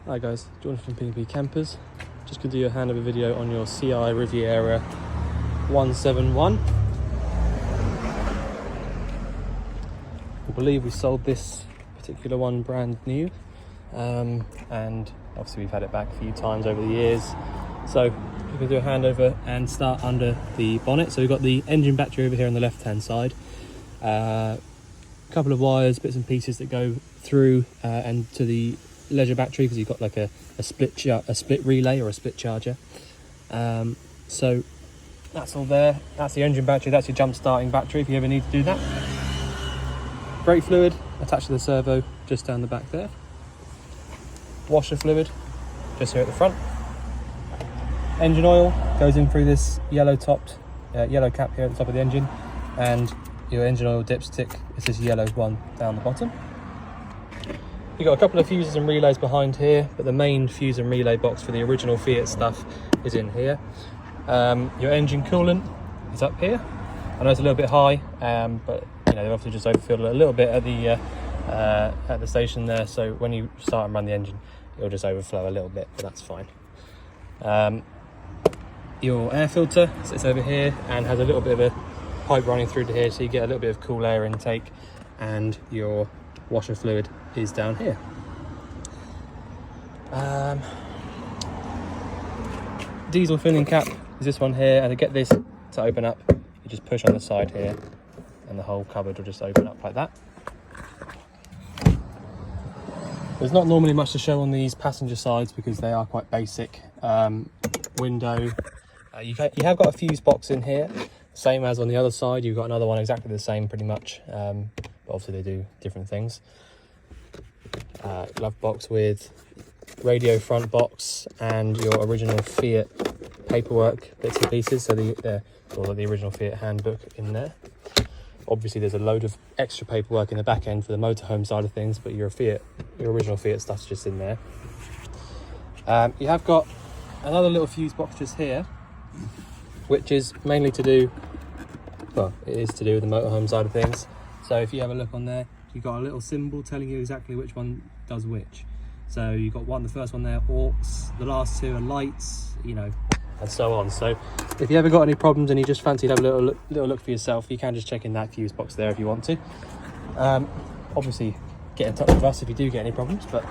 Hi guys, Jonathan from P&P Campers. Just going to do a handover video on your CI Riviera 171. I believe we sold this particular one brand new, and obviously we've had it back a few times over the years. So we're going to do a handover and start under the bonnet. So we've got the engine battery over here on the left hand side. A couple of wires, bits and pieces that go through and to the leisure battery, because you've got like a split relay or a split charger. So that's all there. That's the engine battery. That's your jump starting battery if you ever need to do that. Brake fluid attached to the servo just down the back there. Washer fluid just here at the front. Engine oil goes in through this yellow cap here at the top of the engine, and your engine oil dipstick is this yellow one down the bottom. You've got a couple of fuses and relays behind here, but the main fuse and relay box for the original Fiat stuff is in here. Your engine coolant is up here. I know it's a little bit high, but you know, they obviously just overfilled it a little bit at the station there, so when you start and run the engine, it'll just overflow a little bit, but that's fine. Your air filter sits over here and has a little bit of a pipe running through to here, so you get a little bit of cool air intake, and your washer fluid is down here. Diesel filling cap is this one here, and to get this to open up, you just push on the side here and the whole cupboard will just open up like that. There's not normally much to show on these passenger sides because they are quite basic. Window, you have got a fuse box in here, same as on the other side. You've got another one exactly the same pretty much, but obviously they do different things. Glove box with radio front box and your original Fiat paperwork bits and pieces, so the original Fiat handbook in there. Obviously there's a load of extra paperwork in the back end for the motorhome side of things, but your original Fiat stuff's just in there. You have got another little fuse box just here, which is mainly to do, well, it is to do with the motorhome side of things. So if you have a look on there, you've got a little symbol telling you exactly which one does which. So you've got the first one there, aux, the last two are lights, you know, and so on. So if you ever got any problems and you just fancy to have a little look for yourself, you can just check in that fuse box there if you want to. Obviously get in touch with us if you do get any problems, but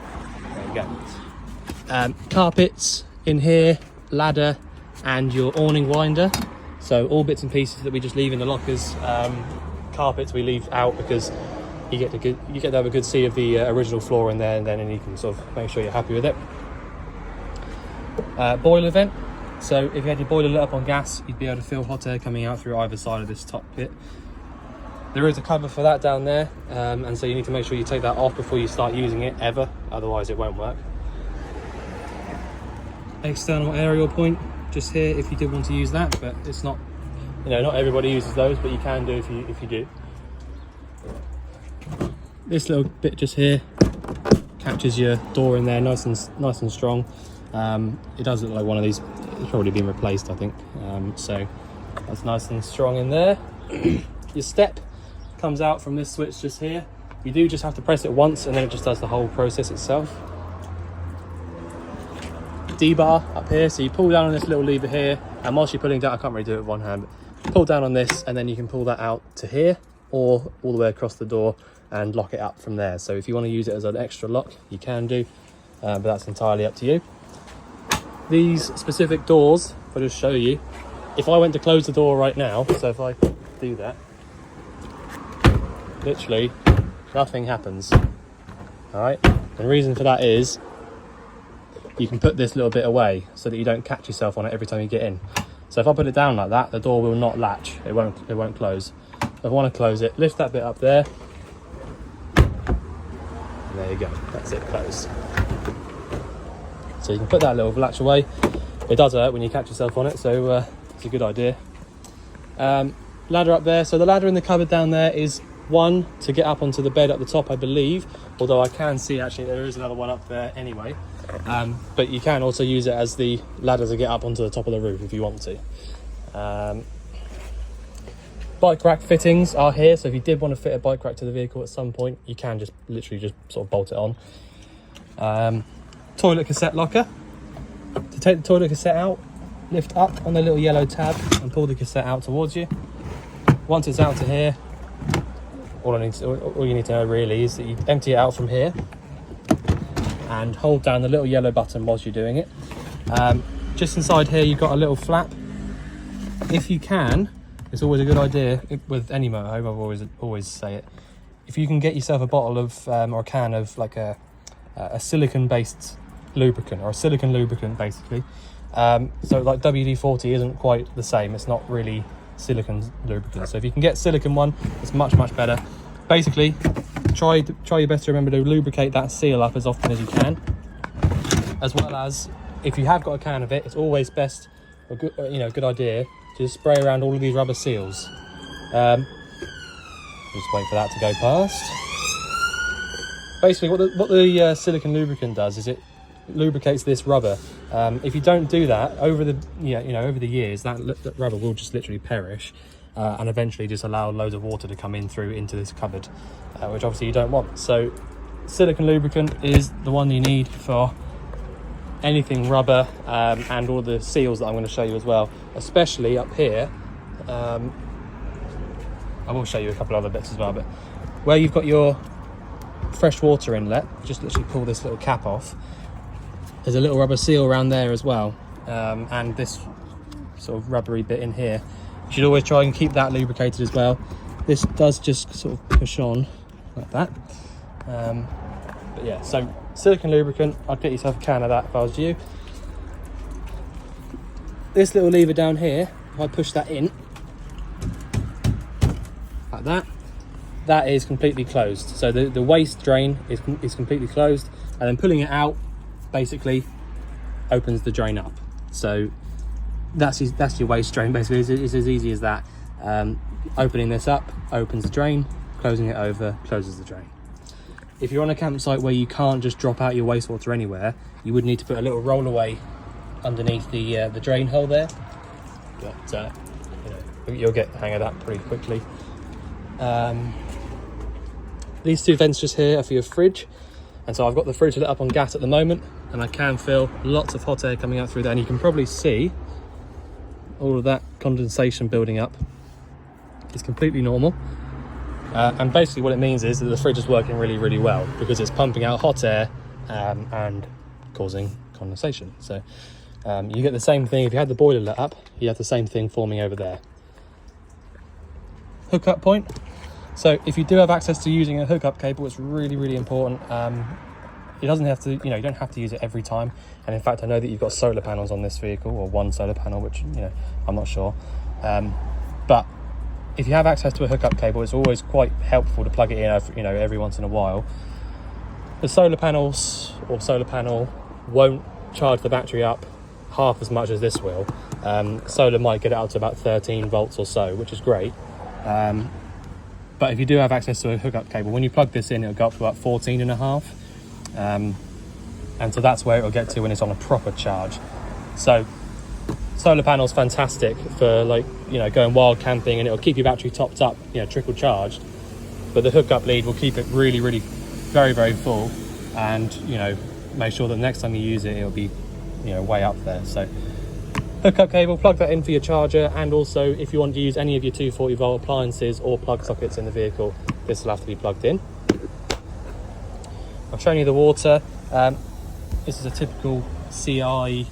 there you go. Carpets in here, ladder, and your awning winder. So all bits and pieces that we just leave in the lockers. Carpets we leave out because you get to have a good see of the original floor in there, and then you can sort of make sure you're happy with it. Boiler vent. So if you had your boiler lit up on gas, you'd be able to feel hot air coming out through either side of this top bit. There is a cover for that down there, and so you need to make sure you take that off before you start using it ever, otherwise it won't work. External aerial point just here if you did want to use that, but it's not, you know, not everybody uses those, but you can do if you do. This little bit just here catches your door in there nice and strong. It does look like one of these, it's probably been replaced I think, so that's nice and strong in there. Your step comes out from this switch just here. You do just have to press it once and then it just does the whole process itself. D-bar up here, so you pull down on this little lever here, and whilst you're pulling down, I can't really do it with one hand, but pull down on this and then you can pull that out to here or all the way across the door and lock it up from there. So if you want to use it as an extra lock, you can do, but that's entirely up to you. These specific doors, if I just show you, if I went to close the door right now, so if I do that, literally nothing happens. All right, and the reason for that is you can put this little bit away so that you don't catch yourself on it every time you get in. So if I put it down like that, the door will not latch, it won't close. If I want to close it, lift that bit up there, and there you go, that's it, closed. So you can put that little latch away. It does hurt when you catch yourself on it, so it's a good idea. Ladder up there. So the ladder in the cupboard down there is one to get up onto the bed at the top, I believe, although I can see actually there is another one up there anyway. But you can also use it as the ladder to get up onto the top of the roof if you want to. Bike rack fittings are here, so if you did want to fit a bike rack to the vehicle at some point, you can just literally just sort of bolt it on. toilet cassette locker. To take the toilet cassette out, lift up on the little yellow tab and pull the cassette out towards you. Once it's out to here, all you need to know really is that you empty it out from here and hold down the little yellow button whilst you're doing it. Just inside here you've got a little flap. If you can, it's always a good idea with any motorhome, I always say it, if you can get yourself a bottle of or a can of like a silicon based lubricant, or a silicon lubricant basically. So like WD-40 isn't quite the same, it's not really silicon lubricant, so if you can get silicon one, it's much better. Basically try your best to remember to lubricate that seal up as often as you can, as well as if you have got a can of it, it's always best, a good idea to just spray around all of these rubber seals. Just wait for that to go past. Basically what the silicon lubricant does is it lubricates this rubber. If you don't do that, over the years that rubber will just literally perish and eventually just allow loads of water to come into this cupboard, which obviously you don't want. So silicon lubricant is the one you need for anything rubber, and all the seals that I'm going to show you as well, especially up here. I will show you a couple other bits as well, but where you've got your fresh water inlet, just literally pull this little cap off. There's a little rubber seal around there as well, and this sort of rubbery bit in here. You should always try and keep that lubricated as well. This does just sort of push on like that. But yeah, so silicon lubricant, I'd get yourself a can of that if I was you. This little lever down here, if I push that in like that, that is completely closed. So the waste drain is completely closed, and then pulling it out basically opens the drain up. So that's your waste drain basically. It's as easy as that. Opening this up opens the drain, closing it over closes the drain. If you're on a campsite where you can't just drop out your wastewater anywhere, you would need to put a little rollaway underneath the drain hole there, but you'll get the hang of that pretty quickly. These two vents just here are for your fridge, and so I've got the fridge lit up on gas at the moment, and I can feel lots of hot air coming out through there, and you can probably see all of that condensation building up. It's completely normal, and basically what it means is that the fridge is working really well because it's pumping out hot air and causing condensation. So you get the same thing if you had the boiler lit up. You have the same thing forming over there. Hookup point. So if you do have access to using a hookup cable, it's really important. It doesn't have to, you don't have to use it every time. And in fact, I know that you've got solar panels on this vehicle, or one solar panel, which, I'm not sure. But if you have access to a hookup cable, it's always quite helpful to plug it in, every once in a while. The solar panels or solar panel won't charge the battery up half as much as this will. Solar might get it out to about 13 volts or so, which is great. But if you do have access to a hookup cable, when you plug this in, it'll go up to about 14.5. And so that's where it'll get to when it's on a proper charge. So solar panel's fantastic for going wild camping, and it'll keep your battery topped up, trickle charged. But the hookup lead will keep it really very full, and make sure that the next time you use it, it'll be way up there. So hookup cable, plug that in for your charger, and also if you want to use any of your 240 volt appliances or plug sockets in the vehicle, this will have to be plugged in. I've shown you the water. This is a typical CI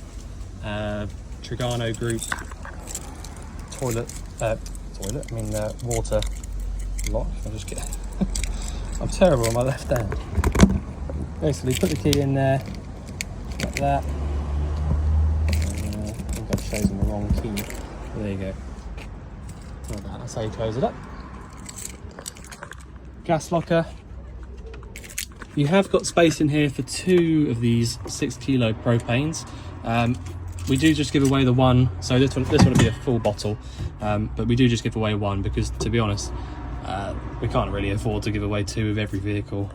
Trigano group water lock. I'll just get I'm terrible on my left hand. Basically put the key in there like that. I think I've chosen the wrong key. There you go. Like that. That's how you close it up. Gas locker. You have got space in here for 2 of these 6 kilo propanes. We do just give away the one, so this one will be a full bottle, but we do just give away one because, to be honest, we can't really afford to give away 2 of every vehicle.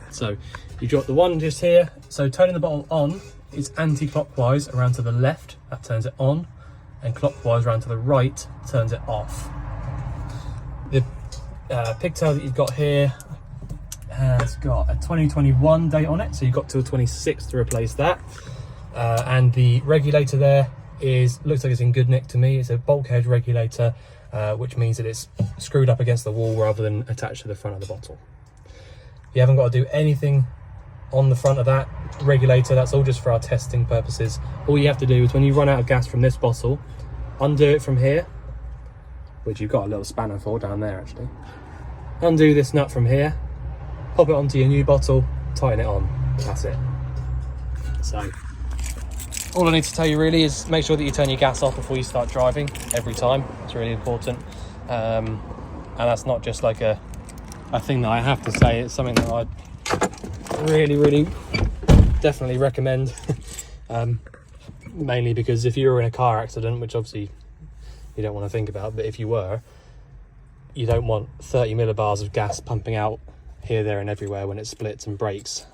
So you drop the one just here. So turning the bottle on is anti-clockwise around to the left, that turns it on, and clockwise around to the right turns it off. The pigtail that you've got here has got a 2021 date on it, so you've got till 26 to replace that. And the regulator there looks like it's in good nick to me. It's a bulkhead regulator, which means that it's screwed up against the wall rather than attached to the front of the bottle. You haven't got to do anything on the front of that regulator. That's all just for our testing purposes. All you have to do is, when you run out of gas from this bottle, undo it from here, which you've got a little spanner for down there actually. Undo this nut from here, pop it onto your new bottle, tighten it on. That's it. So all I need to tell you really is make sure that you turn your gas off before you start driving every time. It's really important. And that's not just like a thing that I have to say, it's something that I'd really definitely recommend. Mainly because if you were in a car accident, which obviously you don't want to think about, but if you were, you don't want 30 millibars of gas pumping out here, there and everywhere when it splits and breaks.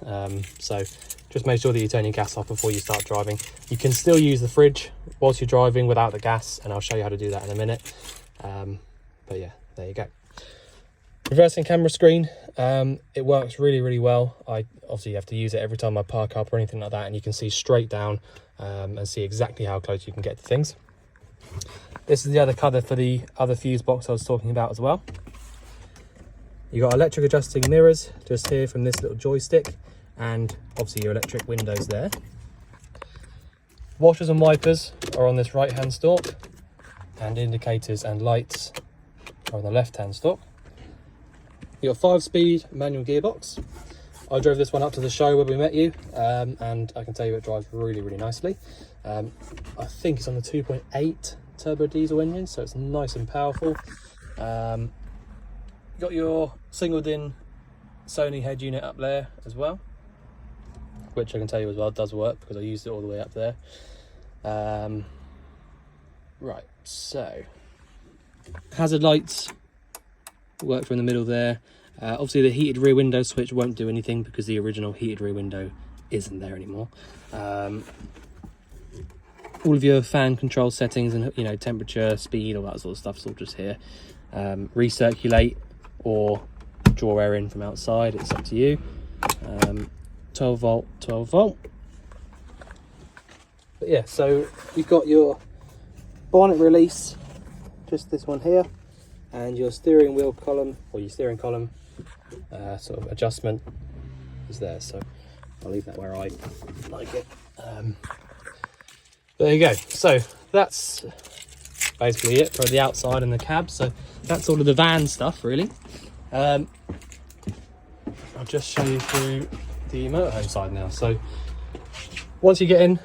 So just make sure that you turn your gas off before you start driving. You can still use the fridge whilst you're driving without the gas, and I'll show you how to do that in a minute. But yeah, there you go. Reversing camera screen, it works really well. I obviously have to use it every time I park up or anything like that, and you can see straight down and see exactly how close you can get to things. This is the other colour for the other fuse box I was talking about as well. You got electric adjusting mirrors just here from this little joystick, and obviously your electric windows there. Washers and wipers are on this right hand stalk, and indicators and lights are on the left hand stalk. You got 5-speed manual gearbox. I drove this one up to the show where we met you, and I can tell you it drives really nicely. I think it's on the 2.8 turbo diesel engine, so it's nice and powerful. You got your singled in Sony head unit up there as well, which I can tell you as well does work because I used it all the way up there. Right, so hazard lights work from the middle there. Obviously the heated rear window switch won't do anything because the original heated rear window isn't there anymore. All of your fan control settings and, you know, temperature, speed, all that sort of stuff is all just here. Recirculate or draw air in from outside, it's up to you. 12 volt. But yeah, so you've got your bonnet release, just this one here, and your steering wheel column, or your steering column sort of adjustment is there. So I'll leave that where I like it. There you go. So that's basically it for the outside and the cab. So that's all of the van stuff really. I'll just show you through the motorhome side now. So once you get in,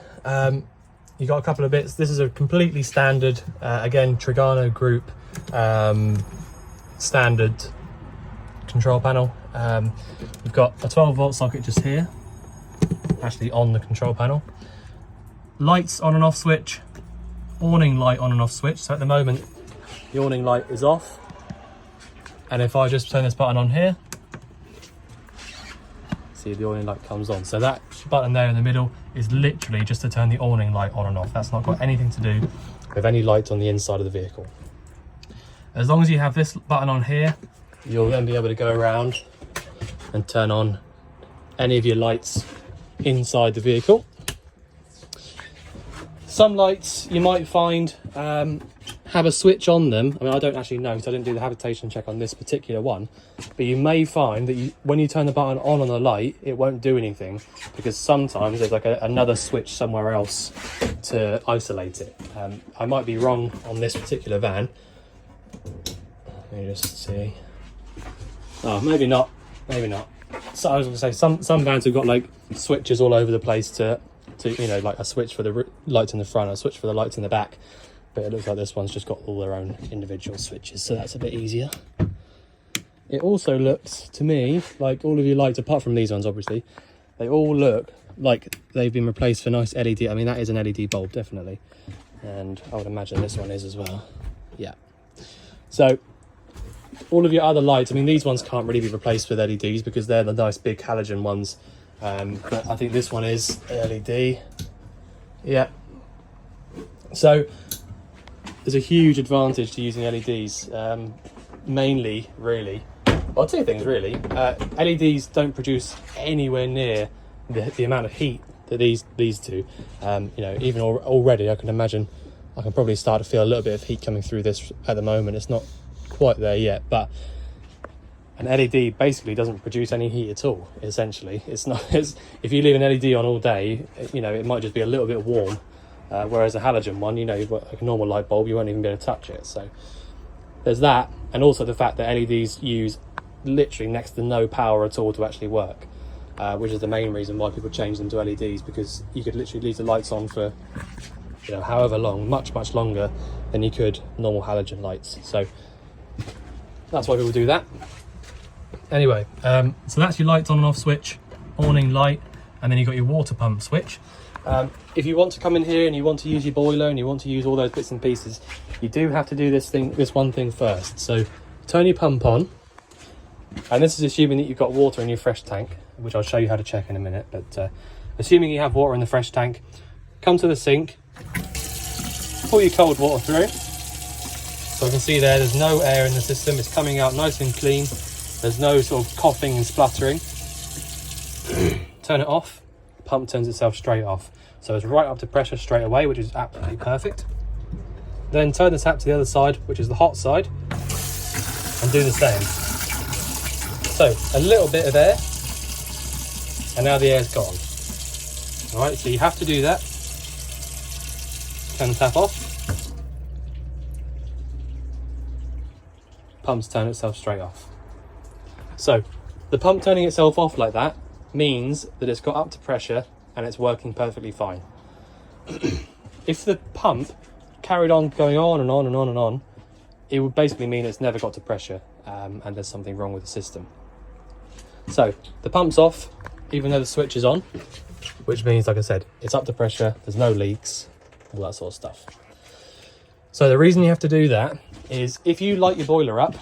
you got a couple of bits. This is a completely standard, again, Trigano Group standard control panel. We've got a 12 volt socket just here, actually on the control panel. Lights on and off switch, awning light on and off switch. So at the moment, the awning light is off. And if I just turn this button on here, see the awning light comes on. So that button there in the middle is literally just to turn the awning light on and off. That's not got anything to do with any lights on the inside of the vehicle. As long as you have this button on here, you'll then be able to go around and turn on any of your lights inside the vehicle. Some lights you might find have a switch on them. I mean, I don't actually know because I didn't do the habitation check on this particular one, but you may find that when you turn the button on the light, it won't do anything because sometimes there's like another switch somewhere else to isolate it. I might be wrong on this particular van. Let me just see. Oh, maybe not. So I was going to say some vans have got like switches all over the place to you know, like a switch for the lights in the front, a switch for the lights in the back, but it looks like this one's just got all their own individual switches, so that's a bit easier. It also looks to me like all of your lights, apart from these ones obviously, they all look like they've been replaced for nice LED. I mean, that is an LED bulb definitely, and I would imagine this one is as well. Yeah, so all of your other lights, I mean, these ones can't really be replaced with LEDs because they're the nice big halogen ones. But I think this one is LED. Yeah. So there's a huge advantage to using LEDs, mainly really Well, two things really. LEDs don't produce anywhere near the amount of heat that these do. You know, even already I can imagine I can probably start to feel a little bit of heat coming through this at the moment. It's not quite there yet, but an LED basically doesn't produce any heat at all. Essentially, it's not. If you leave an LED on all day, you know, it might just be a little bit warm. Whereas a halogen one, you know, you've got like a normal light bulb, you won't even be able to touch it. So there's that, and also the fact that LEDs use literally next to no power at all to actually work, which is the main reason why people change them to LEDs, because you could literally leave the lights on for, you know, however long, much longer than you could normal halogen lights. So that's why people do that. Anyway, so that's your lights on and off switch, awning light, and then you've got your water pump switch. If you want to come in here and you want to use your boiler and you want to use all those bits and pieces, you do have to do this one thing first. So turn your pump on, and this is assuming that you've got water in your fresh tank, which I'll show you how to check in a minute. But assuming you have water in the fresh tank, come to the sink, pull your cold water through. So I can see there's no air in the system, it's coming out nice and clean. There's no sort of coughing and spluttering. Turn it off, pump turns itself straight off. So it's right up to pressure straight away, which is absolutely perfect. Then turn the tap to the other side, which is the hot side, and do the same. So a little bit of air, and now the air's gone. All right, so you have to do that. Turn the tap off. Pump's turn itself straight off. So the pump turning itself off like that means that it's got up to pressure and it's working perfectly fine. If the pump carried on going on and on and on and on, it would basically mean it's never got to pressure, and there's something wrong with the system. So the pump's off, even though the switch is on, which means, like I said, it's up to pressure, there's no leaks, all that sort of stuff. So the reason you have to do that is if you light your boiler up,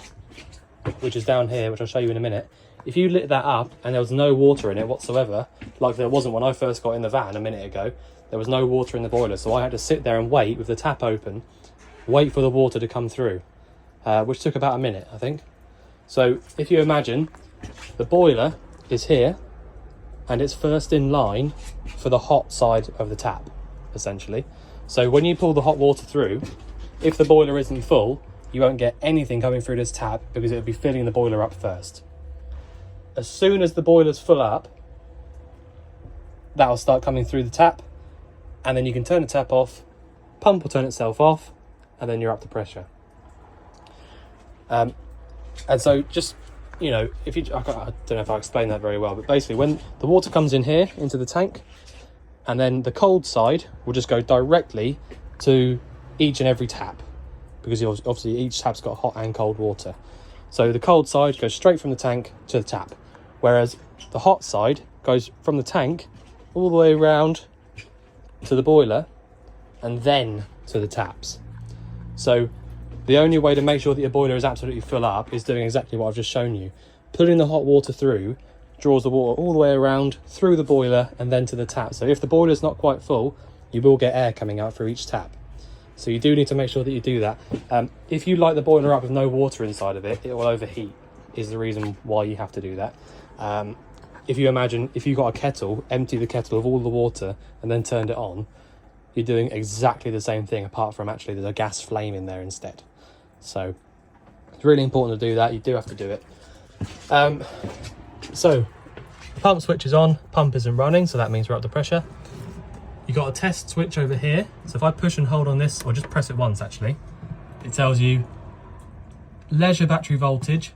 which is down here, which I'll show you in a minute, if you lit that up and there was no water in it whatsoever, like there wasn't when I first got in the van a minute ago, there was no water in the boiler, so I had to sit there and wait with the tap open, wait for the water to come through, which took about a minute, I think. So if you imagine the boiler is here and it's first in line for the hot side of the tap, essentially. So when you pull the hot water through, if the boiler isn't full, you won't get anything coming through this tap because it'll be filling the boiler up first. As soon as the boiler's full up, that'll start coming through the tap, and then you can turn the tap off, pump will turn itself off, and then you're up to pressure. And so just, you know, if you, I don't know if I explained that very well, but basically when the water comes in here into the tank, and then the cold side will just go directly to each and every tap, because obviously each tap's got hot and cold water. So the cold side goes straight from the tank to the tap, whereas the hot side goes from the tank all the way around to the boiler and then to the taps. So the only way to make sure that your boiler is absolutely full up is doing exactly what I've just shown you. Putting the hot water through draws the water all the way around through the boiler and then to the tap. So if the boiler's not quite full, you will get air coming out through each tap. So you do need to make sure that you do that. If you light the boiler up with no water inside of it, it will overheat, is the reason why you have to do that. If you imagine, if you got a kettle, empty the kettle of all the water and then turned it on, you're doing exactly the same thing, apart from actually there's a gas flame in there instead. So it's really important to do that. You do have to do it. So the pump switch is on, pump isn't running, so that means we're up to pressure. You've got a test switch over here. So if I push and hold on this, or just press it once actually, it tells you leisure battery voltage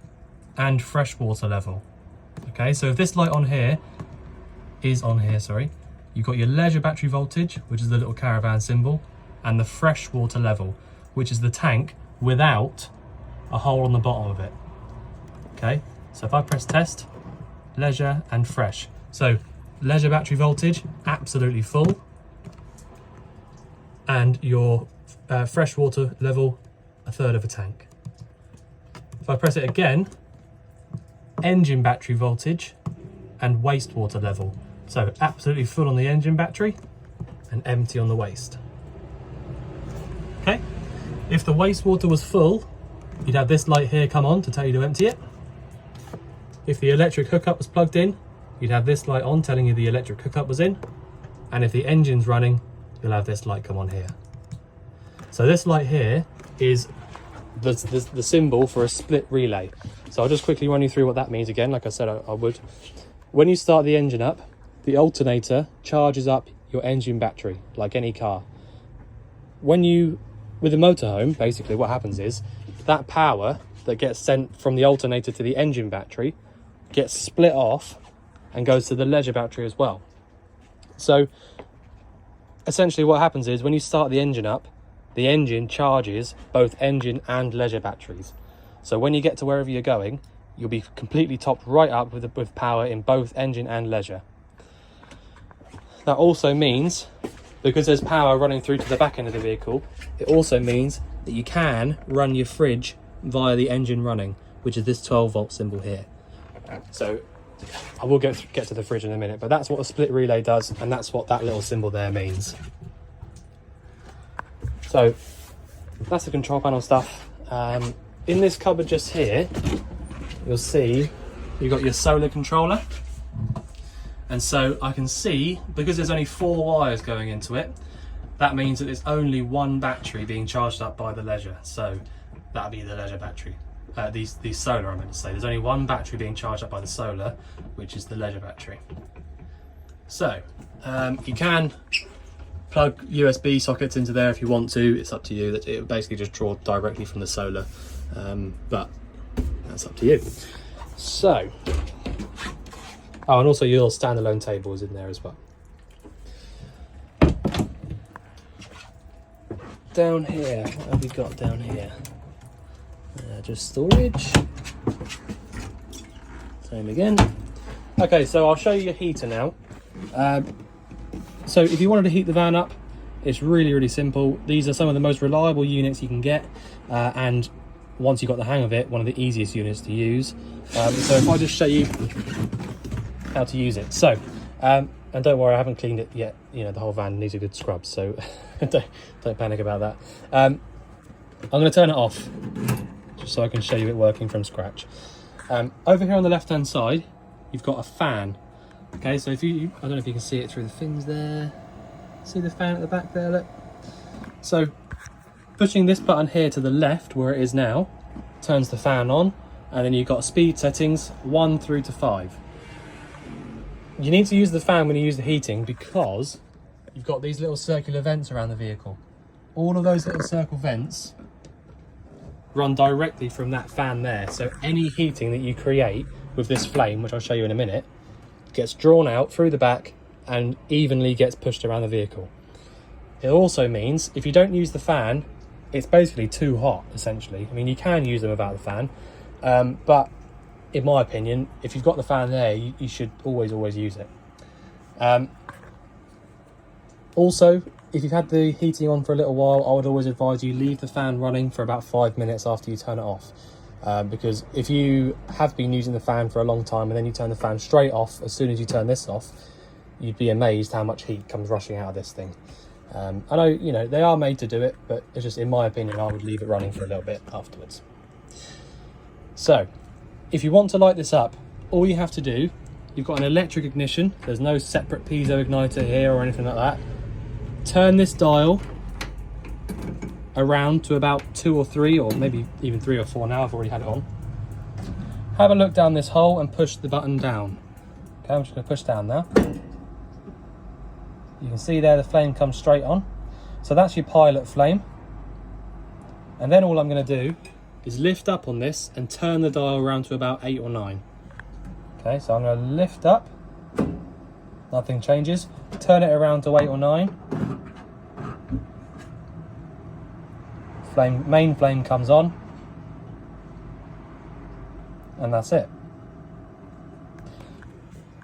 and fresh water level. Okay, so if this light on here is on here, sorry, you've got your leisure battery voltage, which is the little caravan symbol, and the fresh water level, which is the tank without a hole on the bottom of it. Okay, so if I press test, leisure and fresh. So leisure battery voltage, absolutely full. And your fresh water level, a third of a tank. If I press it again, engine battery voltage and wastewater level. So absolutely full on the engine battery and empty on the waste. Okay, if the wastewater was full, you'd have this light here come on to tell you to empty it. If the electric hookup was plugged in, you'd have this light on telling you the electric hookup was in. And if the engine's running, you'll have this light come on here. So this light here is the symbol for a split relay. So I'll just quickly run you through what that means again, like I said I would. When you start the engine up, the alternator charges up your engine battery, like any car. With a motorhome, basically what happens is that power that gets sent from the alternator to the engine battery gets split off and goes to the leisure battery as well. So essentially what happens is when you start the engine up, the engine charges both engine and leisure batteries. So when you get to wherever you're going, you'll be completely topped right up with power in both engine and leisure. That also means, because there's power running through to the back end of the vehicle, it also means that you can run your fridge via the engine running, which is this 12-volt symbol here. So I will get to the fridge in a minute, but that's what a split relay does, and that's what that little symbol there means. So that's the control panel stuff. In this cupboard just here, you'll see you've got your solar controller. And so I can see, because there's only 4 wires going into it, that means that there's only one battery being charged up by the leisure. So that'll be the leisure battery. These solar, I meant to say. There's only one battery being charged up by the solar, which is the leisure battery. So you can plug USB sockets into there if you want to. It's up to you. It will basically just draw directly from the solar, but that's up to you. So, oh, and also your standalone table is in there as well. Down here, what have we got down here? Just storage. Same again. Okay, so I'll show you your heater now. So if you wanted to heat the van up, it's really simple. These are some of the most reliable units you can get, and once you've got the hang of it, one of the easiest units to use. So if I just show you how to use it. So, and don't worry, I haven't cleaned it yet. You know, the whole van needs a good scrub, so don't panic about that. I'm going to turn it off, just so I can show you it working from scratch. Over here on the left-hand side, you've got a fan. Okay, so if I don't know if you can see it through the fins there. See the fan at the back there, look? So, pushing this button here to the left, where it is now, turns the fan on, and then you've got speed settings 1 through to 5. You need to use the fan when you use the heating because you've got these little circular vents around the vehicle. All of those little circle vents run directly from that fan there. So any heating that you create with this flame, which I'll show you in a minute, gets drawn out through the back and evenly gets pushed around the vehicle. It also means if you don't use the fan, it's basically too hot, essentially. I mean, you can use them without the fan, but in my opinion, if you've got the fan there, you should always use it. Also, if you've had the heating on for a little while, I would always advise you leave the fan running for about 5 minutes after you turn it off. Because if you have been using the fan for a long time and then you turn the fan straight off as soon as you turn this off, you'd be amazed how much heat comes rushing out of this thing. I know, you know, they are made to do it, but it's just, in my opinion, I would leave it running for a little bit afterwards. So, if you want to light this up, all you have to do, you've got an electric ignition. There's no separate piezo igniter here or anything like that. Turn this dial around to about 2 or 3, or maybe even 3 or 4 now. I've already had it on. Have a look down this hole and push the button down. Okay, I'm just going to push down now. You can see there the flame comes straight on. So that's your pilot flame. And then all I'm going to do is lift up on this and turn the dial around to about 8 or 9. Okay, so I'm going to lift up. Nothing changes. Turn it around to 8 or 9. Main flame comes on, and that's it.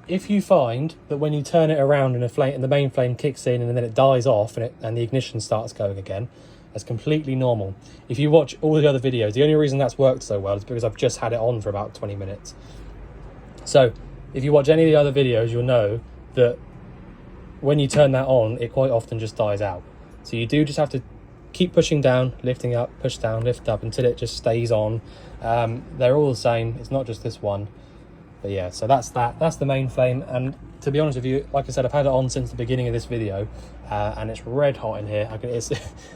If you find that when you turn it around and the main flame kicks in and then it dies off and the ignition starts going again, that's completely normal. If you watch all the other videos, the only reason that's worked so well is because I've just had it on for about 20 minutes. So if you watch any of the other videos, you'll know that when you turn that on, it quite often just dies out. So you do just have to keep pushing down, lifting up, push down, lift up until it just stays on. They're all the same. It's not just this one. But yeah, so that's the main flame. And to be honest with you, like I said, I've had it on since the beginning of this video, and it's red hot in here.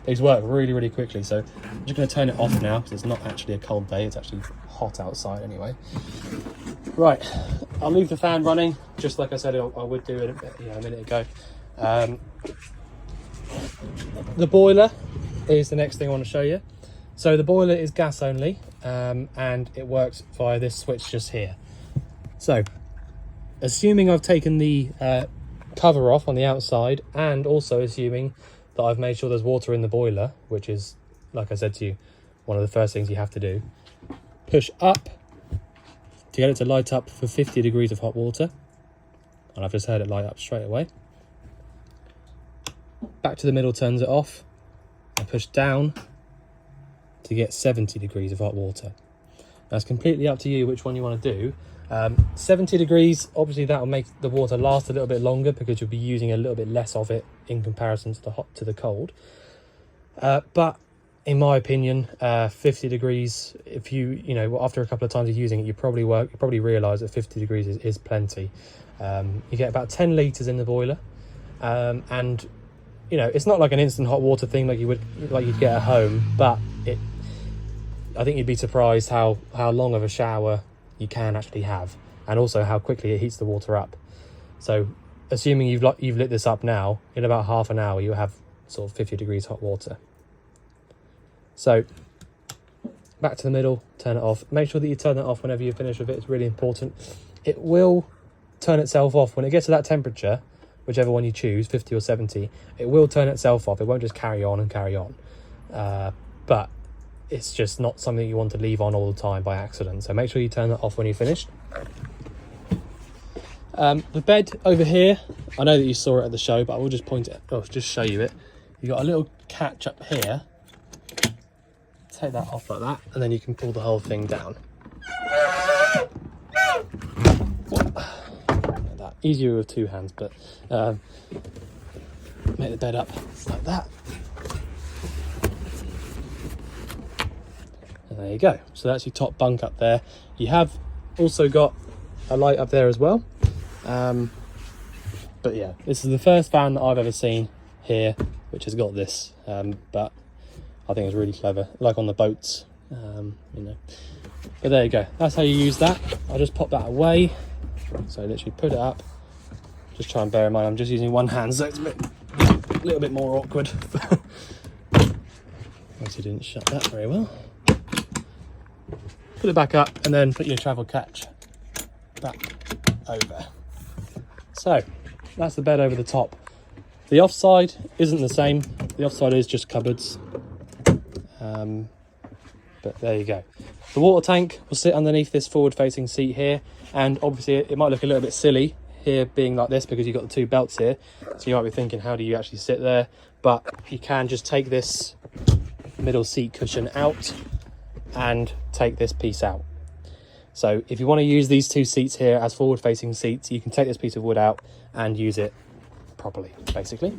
It's worked really quickly. So I'm just going to turn it off now because it's not actually a cold day. It's actually hot outside anyway. Right, I'll leave the fan running, just like I said I would do a minute ago. The boiler is the next thing I want to show you. So the boiler is gas only, and it works via this switch just here. So, assuming I've taken the cover off on the outside, and also assuming that I've made sure there's water in the boiler, which is, like I said to you, one of the first things you have to do, push up to get it to light up for 50 degrees of hot water. And I've just heard it light up straight away. Back to the middle turns it off, and push down to get 70 degrees of hot water. Now it's completely up to you which one you want to do. 70 degrees, obviously that will make the water last a little bit longer because you'll be using a little bit less of it in comparison to the hot to the cold. But in my opinion, 50 degrees, if you know, after a couple of times of using it, you probably realise that 50 degrees is plenty. You get about 10 litres in the boiler, and you know, it's not like an instant hot water thing like you'd get at home, but I think you'd be surprised how long of a shower you can actually have, and also how quickly it heats the water up. So assuming you've lit this up now, in about half an hour you'll have sort of 50 degrees hot water. So back to the middle, turn it off. Make sure that you turn it off whenever you finish with it. It's really important. It will turn itself off when it gets to that temperature, whichever one you choose, 50 or 70. It will turn itself off. It won't just carry on and carry on. But it's just not something you want to leave on all the time by accident. So make sure you turn that off when you're finished. The bed over here, I know that you saw it at the show, but I will just just show you it. You've got a little catch up here. Take that off like that, and then you can pull the whole thing down. Like that. Easier with two hands, but make the bed up like that. And there you go. So that's your top bunk up there. You have also got a light up there as well. But yeah, this is the first fan that I've ever seen here which has got this, but I think it's really clever, like on the boats, you know. But there you go, that's how you use that. I'll just pop that away. So literally put it up. Just try and bear in mind I'm just using one hand, so it's a little bit more awkward. Obviously didn't shut that very well. Put it back up and then put your travel catch back over. So that's the bed over the top. The offside isn't the same. The offside is just cupboards. But there you go. The water tank will sit underneath this forward facing seat here, and obviously it might look a little bit silly here being like this because you've got the two belts here, so you might be thinking, how do you actually sit there? But you can just take this middle seat cushion out and take this piece out. So if you want to use these two seats here as forward facing seats, you can take this piece of wood out and use it properly, basically.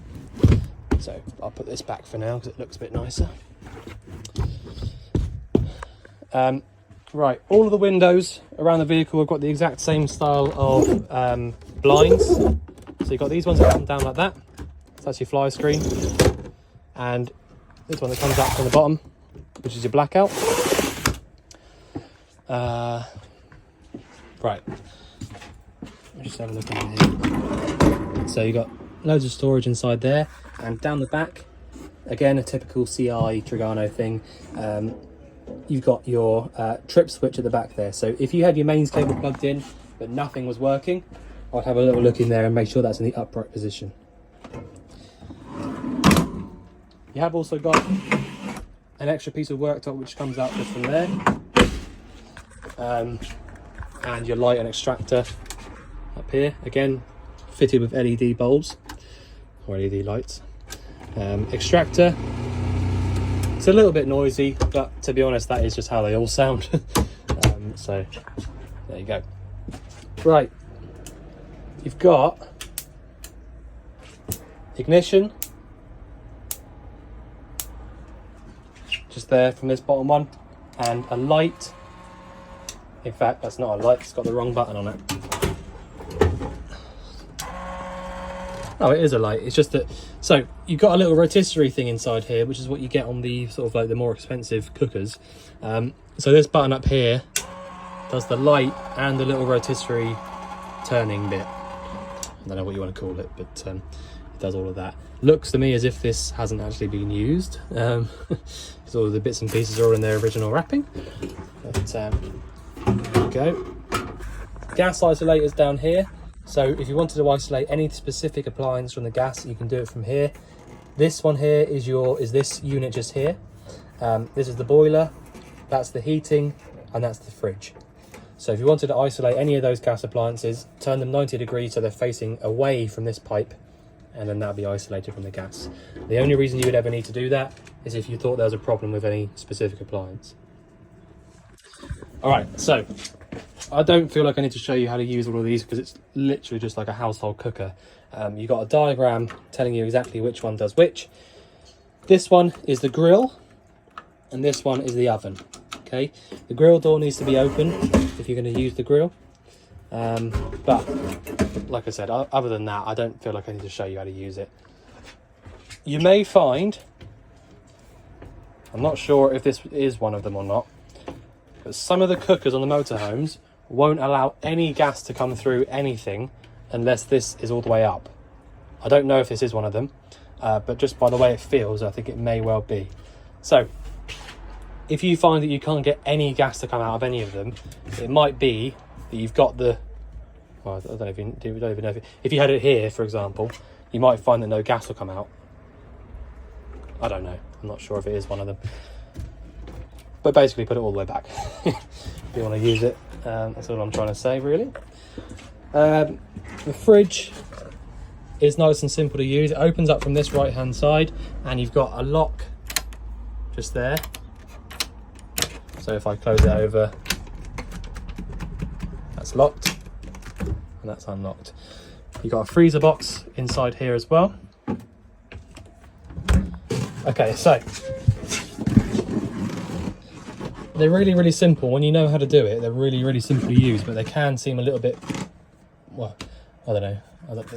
So I'll put this back for now because it looks a bit nicer. Right, all of the windows around the vehicle have got the exact same style of blinds. So you've got these ones that come down like that. So that's your fly screen. And this one that comes up from the bottom, which is your blackout. Right, let's just have a look in here. So you've got loads of storage inside there, and down the back, again, a typical CI Trigano thing. You've got your trip switch at the back there. So if you had your mains cable plugged in but nothing was working, I'd have a little look in there and make sure that's in the upright position. You have also got an extra piece of worktop which comes out just from there, and your light and extractor up here, again fitted with LED bulbs or LED lights. Extractor, it's a little bit noisy, but to be honest that is just how they all sound. So there you go. Right, you've got ignition just there from this bottom one, and a light In fact, that's not a light, it's got the wrong button on it. Oh, it is a light. It's just that, so you've got a little rotisserie thing inside here, which is what you get on the sort of like the more expensive cookers. So this button up here does the light and the little rotisserie turning bit. I don't know what you want to call it, but it does all of that. Looks to me as if this hasn't actually been used, because all of the bits and pieces are all in their original wrapping. But there we go. Gas isolators down here. So if you wanted to isolate any specific appliance from the gas, you can do it from here. This one here is this unit just here. This is the boiler, that's the heating, and that's the fridge. So if you wanted to isolate any of those gas appliances, turn them 90 degrees so they're facing away from this pipe, and then that'll be isolated from the gas. The only reason you would ever need to do that is if you thought there was a problem with any specific appliance. All right, so I don't feel like I need to show you how to use all of these because it's literally just like a household cooker. You've got a diagram telling you exactly which one does which. This one is the grill, and this one is the oven. Okay, the grill door needs to be open if you're going to use the grill. But like I said, other than that, I don't feel like I need to show you how to use it. You may find, I'm not sure if this is one of them or not, but some of the cookers on the motorhomes won't allow any gas to come through anything unless this is all the way up. I don't know if this is one of them, but just by the way it feels, I think it may well be. So if you find that you can't get any gas to come out of any of them, it might be that you've got the, well, I don't even know if you had it here, for example, you might find that no gas will come out. I don't know. I'm not sure if it is one of them. But basically put it all the way back if you want to use it. That's all I'm trying to say, really. The fridge is nice and simple to use. It opens up from this right hand side and you've got a lock just there. So if I close it over, that's locked and that's unlocked. You've got a freezer box inside here as well. Okay, so they're really, really simple. When you know how to do it, they're really, really simple to use, but they can seem a little bit, well, I don't know.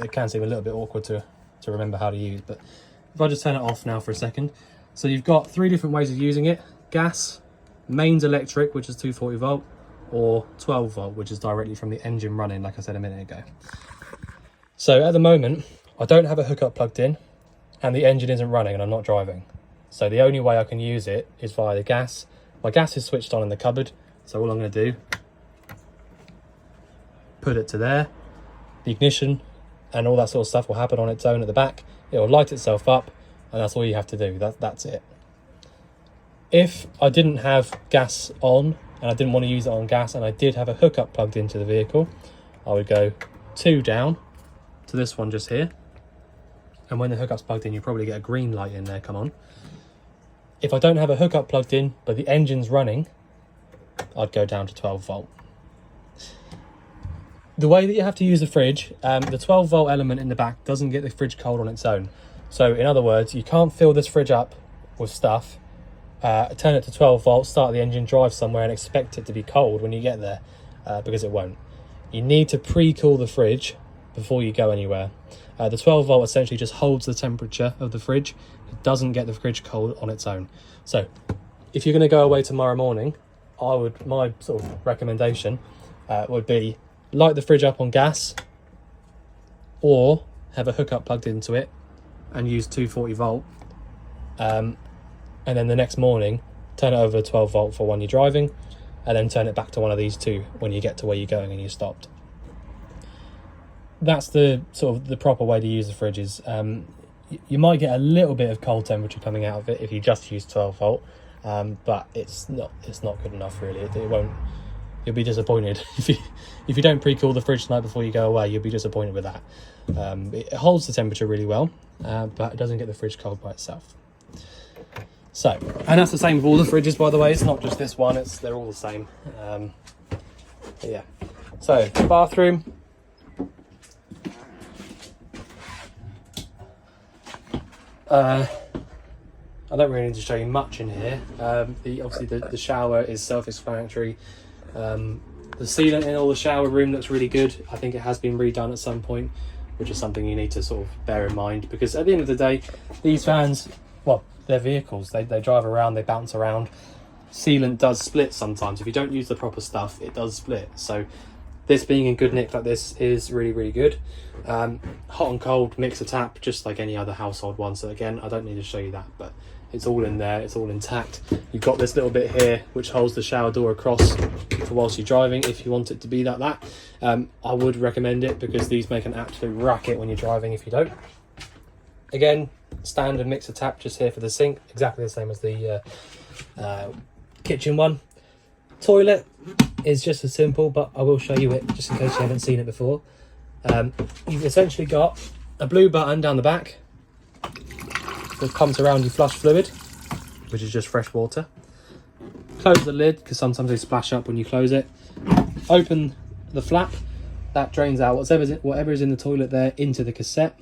It can seem a little bit awkward to remember how to use, but if I just turn it off now for a second. So you've got 3 different ways of using it. Gas, mains electric, which is 240 volt, or 12 volt, which is directly from the engine running, like I said a minute ago. So at the moment, I don't have a hookup plugged in, and the engine isn't running, and I'm not driving. So the only way I can use it is via the gas. My gas is switched on in the cupboard, so all I'm going to do, put it to there. The ignition and all that sort of stuff will happen on its own at the back. It will light itself up, and that's all you have to do. That's it. If I didn't have gas on, and I didn't want to use it on gas, and I did have a hookup plugged into the vehicle, I would go 2 down to this one just here. And when the hookup's plugged in, you probably get a green light in there, come on. If I don't have a hookup plugged in, but the engine's running, I'd go down to 12 volt. The way that you have to use the fridge, the 12 volt element in the back doesn't get the fridge cold on its own. So in other words, you can't fill this fridge up with stuff, turn it to 12 volts, start the engine, drive somewhere and expect it to be cold when you get there, because it won't. You need to pre-cool the fridge before you go anywhere. The 12 volt essentially just holds the temperature of the fridge. It doesn't get the fridge cold on its own. So if you're going to go away tomorrow morning, my sort of recommendation would be light the fridge up on gas, or have a hookup plugged into it and use 240 volt. And then the next morning, turn it over to 12 volt for when you're driving, and then turn it back to one of these 2 when you get to where you're going and you're stopped. That's the sort of the proper way to use the fridges. You might get a little bit of cold temperature coming out of it if you just use 12 volt, but it's not good enough really. It won't. You'll be disappointed if you don't pre-cool the fridge tonight before you go away. You'll be disappointed with that. It holds the temperature really well, but it doesn't get the fridge cold by itself. So, and that's the same with all the fridges, by the way. It's not just this one. They're all the same. Yeah. So bathroom. I don't really need to show you much in here. Obviously the shower is self-explanatory. The sealant in all the shower room looks really good. I think it has been redone at some point, which is something you need to sort of bear in mind, because at the end of the day, these fans, well, they're vehicles. They drive around, they bounce around. Sealant does split sometimes. If you don't use the proper stuff, it does split. So this being in good nick like this is really, really good. Hot and cold mixer tap, just like any other household one. So again, I don't need to show you that, but it's all in there, it's all intact. You've got this little bit here which holds the shower door across for whilst you're driving, if you want it to be like that. I would recommend it, because these make an absolute racket when you're driving if you don't. Again, standard mixer tap just here for the sink, exactly the same as the kitchen one. Toilet is just as simple, but I will show you it just in case you haven't seen it before. You've essentially got a blue button down the back that comes around your flush fluid, which is just fresh water. Close the lid, because sometimes they splash up when you close it. Open the flap, that drains out whatever is in the toilet there into the cassette,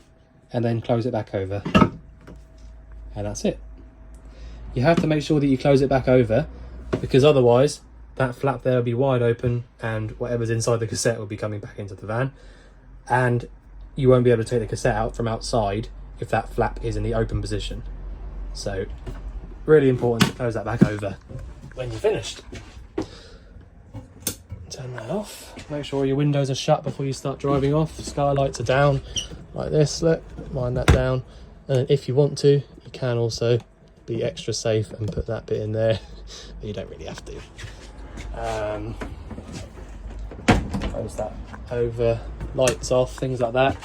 and then close it back over. And that's it. You have to make sure that you close it back over, because otherwise that flap there will be wide open and whatever's inside the cassette will be coming back into the van, and you won't be able to take the cassette out from outside if that flap is in the open position. So really important to close that back over when you're finished. Turn that off. Make sure your windows are shut before you start driving off. Skylights are down like this, look, wind that down. And if you want to, you can also be extra safe and put that bit in there, but you don't really have to. Close that over, lights off, things like that.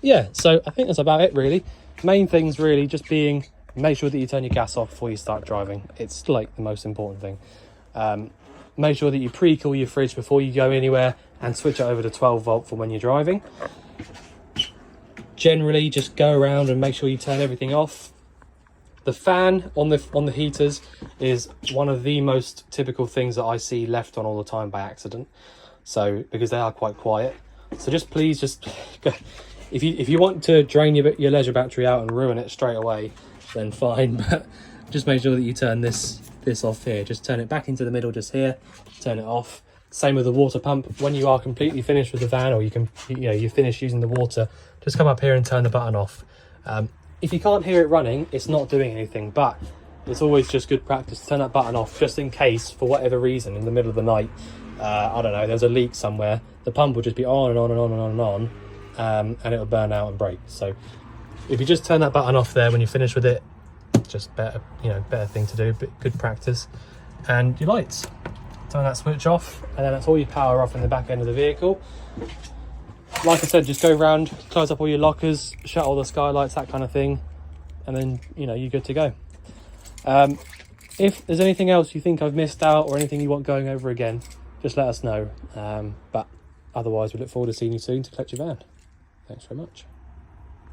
Yeah, so I think that's about it really. Main things really just being, make sure that you turn your gas off before you start driving. It's like the most important thing. Make sure that you pre-cool your fridge before you go anywhere, and switch it over to 12 volt for when you're driving. Generally just go around and make sure you turn everything off. The fan on the heaters is one of the most typical things that I see left on all the time by accident. So, because they are quite quiet. So just please just go. If you want to drain your leisure battery out and ruin it straight away, then fine, but just make sure that you turn this off here. Just turn it back into the middle just here, turn it off. Same with the water pump. When you are completely finished with the van, or you finish using the water, just come up here and turn the button off. If you can't hear it running, it's not doing anything, but it's always just good practice to turn that button off, just in case for whatever reason in the middle of the night, I don't know, there's a leak somewhere, the pump will just be on and on and on and on and on, and it'll burn out and break. So if you just turn that button off there when you finish with it, just better thing to do, but good practice. And your lights, turn that switch off, and then that's all your power off in the back end of the vehicle. Like I said, just go around, close up all your lockers, shut all the skylights, that kind of thing, and then you're good to go. If there's anything else you think I've missed out, or anything you want going over again, just let us know. But otherwise, we look forward to seeing you soon to collect your van. Thanks very much.